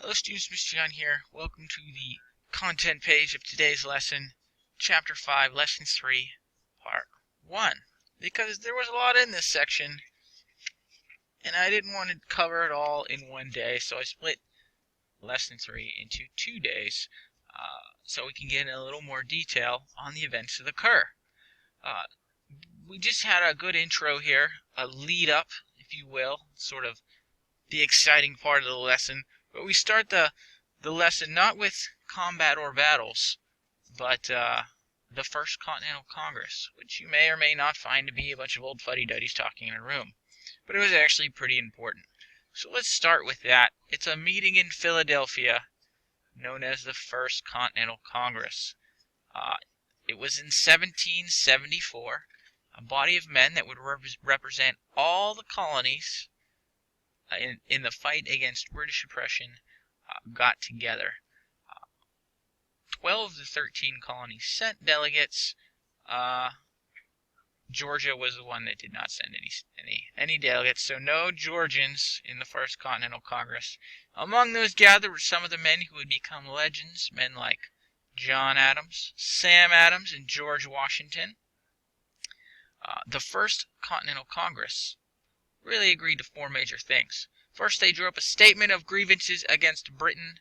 Hello students, Mr. John here. Welcome to the content page of today's lesson, Chapter 5, Lesson 3, Part 1. Because there was a lot in this section, and I didn't want to cover it all in one day, so I split Lesson 3 into 2 days, so we can get in a little more detail on the events that occur. We just had a good intro here, a lead up, if you will, sort of the exciting part of the lesson. But we start the lesson not with combat or battles, but the First Continental Congress, which you may or may not find to be a bunch of old fuddy-duddies talking in a room. But it was actually pretty important. So let's start with that. It's a meeting in Philadelphia known as the First Continental Congress. It was in 1774. A body of men that would represent all the colonies in the fight against British oppression got together. 12 of the 13 colonies sent delegates. Georgia was the one that did not send any delegates, so no Georgians in the First Continental Congress. Among those gathered were some of the men who would become legends, men like John Adams, Sam Adams, and George Washington. The First Continental Congress really agreed to 4 major things. First, they drew up a statement of grievances against Britain,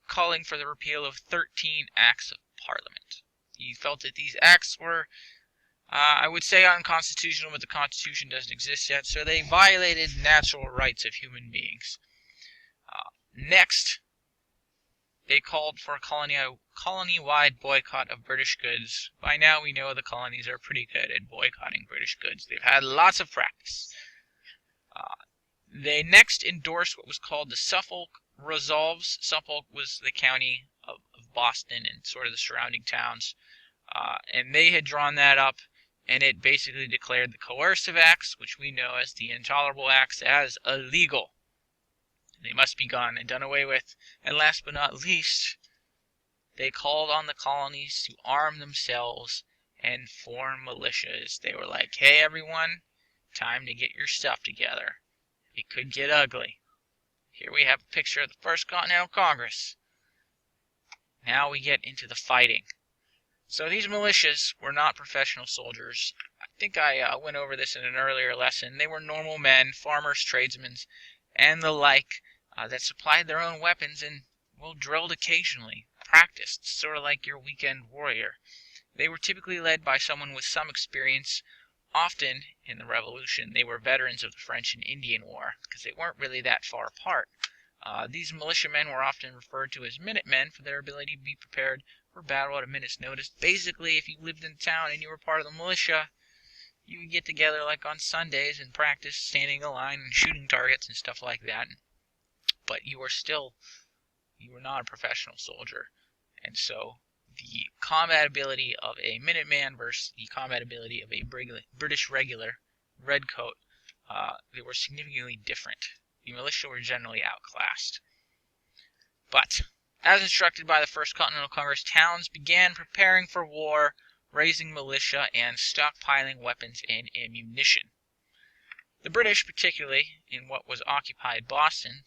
calling for the repeal of 13 acts of Parliament. He felt that these acts were, I would say, unconstitutional, but the Constitution doesn't exist yet, so they violated natural rights of human beings. Next, they called for a colony-wide boycott of British goods. By now we know the colonies are pretty good at boycotting British goods. They've had lots of practice. They next endorsed what was called the Suffolk Resolves. Suffolk was the county of Boston and sort of the surrounding towns. And they had drawn that up, and it basically declared the coercive acts, which we know as the intolerable acts, as illegal. They must be gone and done away with. And last but not least, they called on the colonies to arm themselves and form militias. They were like, hey everyone, time to get your stuff together. It could get ugly. Here we have a picture of the First Continental Congress. Now we get into the fighting. So these militias were not professional soldiers. I think I went over this in an earlier lesson. They were normal men, farmers, tradesmen, and the like, that supplied their own weapons and, well, drilled occasionally, practiced, sort of like your weekend warrior. They were typically led by someone with some experience. Often, in the Revolution, they were veterans of the French and Indian War, because they weren't really that far apart. These militiamen were often referred to as Minutemen for their ability to be prepared for battle at a minute's notice. Basically, if you lived in town and you were part of the militia, you would get together like on Sundays and practice standing in line and shooting targets and stuff like that. But you were not a professional soldier. And so the combat ability of a Minuteman versus the combat ability of a British regular redcoat, they were significantly different. The militia were generally outclassed. But, as instructed by the First Continental Congress, towns began preparing for war, raising militia, and stockpiling weapons and ammunition. The British, particularly in what was occupied Boston,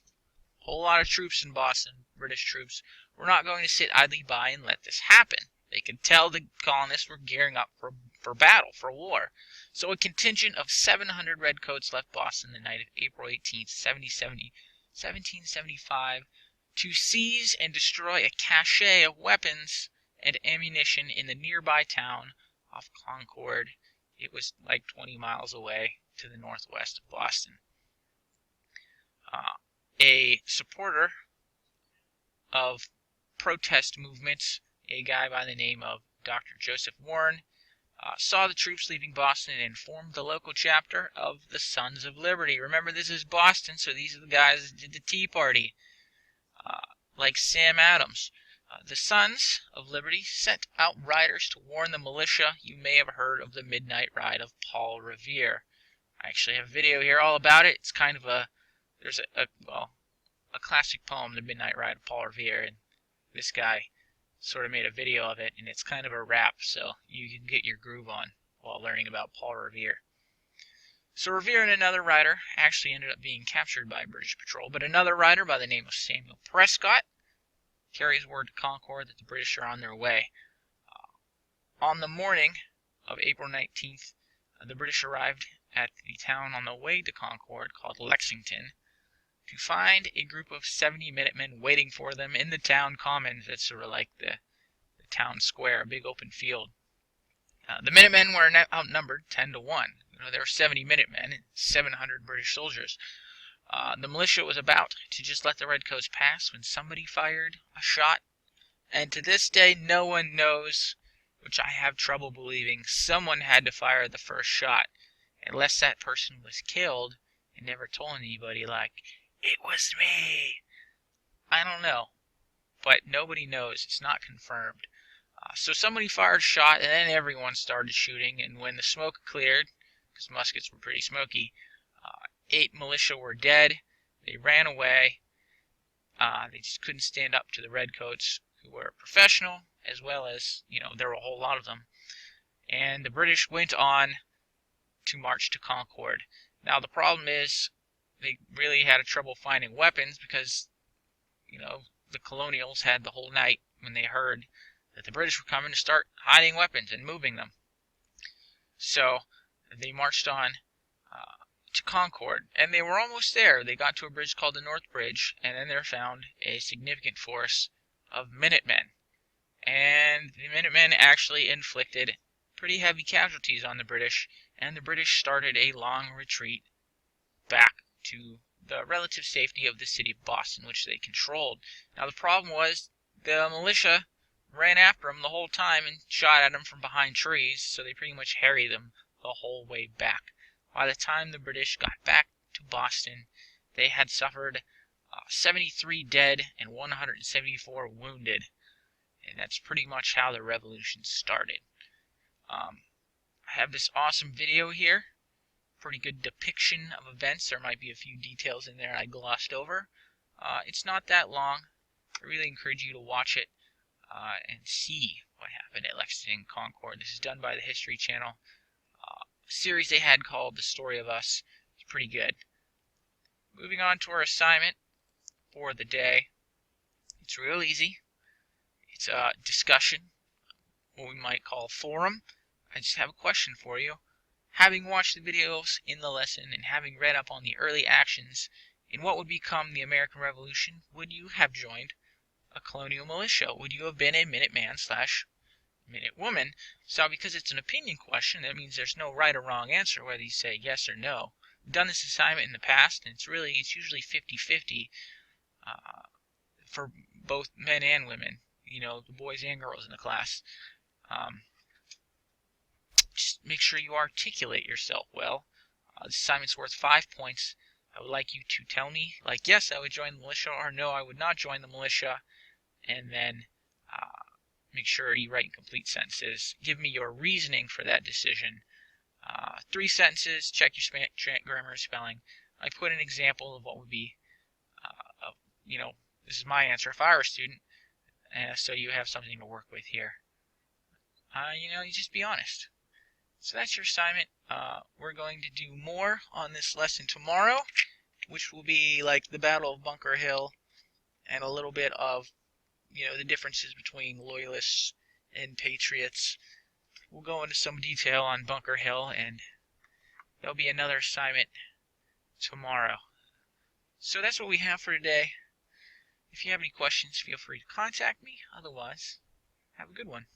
a whole lot of troops in Boston, British troops, were not going to sit idly by and let this happen. They could tell the colonists were gearing up for battle, for war. So a contingent of 700 redcoats left Boston the night of April 18, 1775, to seize and destroy a cache of weapons and ammunition in the nearby town of Concord. It was like 20 miles away to the northwest of Boston. A supporter of protest movements, a guy by the name of Dr. Joseph Warren, saw the troops leaving Boston and formed the local chapter of the Sons of Liberty. Remember, this is Boston, so these are the guys that did the Tea Party, like Sam Adams. The Sons of Liberty sent out riders to warn the militia. You may have heard of the Midnight Ride of Paul Revere. I actually have a video here all about it. It's kind of there's a classic poem, The Midnight Ride of Paul Revere, and this guy sort of made a video of it, and it's kind of a rap, so you can get your groove on while learning about Paul Revere. So Revere and another rider actually ended up being captured by British patrol, but another rider by the name of Samuel Prescott carries word to Concord that the British are on their way. On the morning of April 19th, the British arrived at the town on the way to Concord called Lexington to find a group of 70 Minutemen waiting for them in the town commons. That's sort of like the town square, a big open field. The Minutemen were outnumbered 10 to 1. There were 70 Minutemen and 700 British soldiers. The militia was about to just let the Redcoats pass when somebody fired a shot. And to this day, no one knows, which I have trouble believing, someone had to fire the first shot. Unless that person was killed and never told anybody, like, it was me. I don't know. But nobody knows. It's not confirmed. So somebody fired a shot, and then everyone started shooting. And when the smoke cleared, because muskets were pretty smoky, 8 militia were dead. They ran away. They just couldn't stand up to the Redcoats, who were professional, as well as, there were a whole lot of them. And the British went on to march to Concord. Now, the problem is they really had trouble finding weapons because, the colonials had the whole night when they heard that the British were coming to start hiding weapons and moving them. So they marched on to Concord, and they were almost there. They got to a bridge called the North Bridge, and then there found a significant force of Minutemen. And the Minutemen actually inflicted pretty heavy casualties on the British, and the British started a long retreat back to the relative safety of the city of Boston, which they controlled. Now, the problem was the militia ran after them the whole time and shot at them from behind trees, so they pretty much harried them the whole way back. By the time the British got back to Boston, they had suffered 73 dead and 174 wounded. And that's pretty much how the revolution started. I have this awesome video here. Pretty good depiction of events. There might be a few details in there I glossed over. It's not that long. I really encourage you to watch it and see what happened at Lexington and Concord. This is done by the History Channel. A series they had called The Story of Us. It's pretty good. Moving on to our assignment for the day. It's real easy. It's a discussion, what we might call a forum. I just have a question for you. Having watched the videos in the lesson and having read up on the early actions in what would become the American Revolution, would you have joined a colonial militia? Would you have been a Minuteman/Minutewoman? So because it's an opinion question, that means there's no right or wrong answer, whether you say yes or no. I've done this assignment in the past, and it's usually 50-50 for both men and women, the boys and girls in the class. Just make sure you articulate yourself well. This assignment's worth 5 points. I would like you to tell me, like, yes, I would join the militia, or no, I would not join the militia, and then make sure you write in complete sentences. Give me your reasoning for that decision. 3 sentences, check your grammar and spelling. I put an example of what would be, this is my answer if I were a student, so you have something to work with here. You just be honest. So that's your assignment. We're going to do more on this lesson tomorrow, which will be like the Battle of Bunker Hill and a little bit of, the differences between loyalists and patriots. We'll go into some detail on Bunker Hill, and there'll be another assignment tomorrow. So that's what we have for today. If you have any questions, feel free to contact me. Otherwise, have a good one.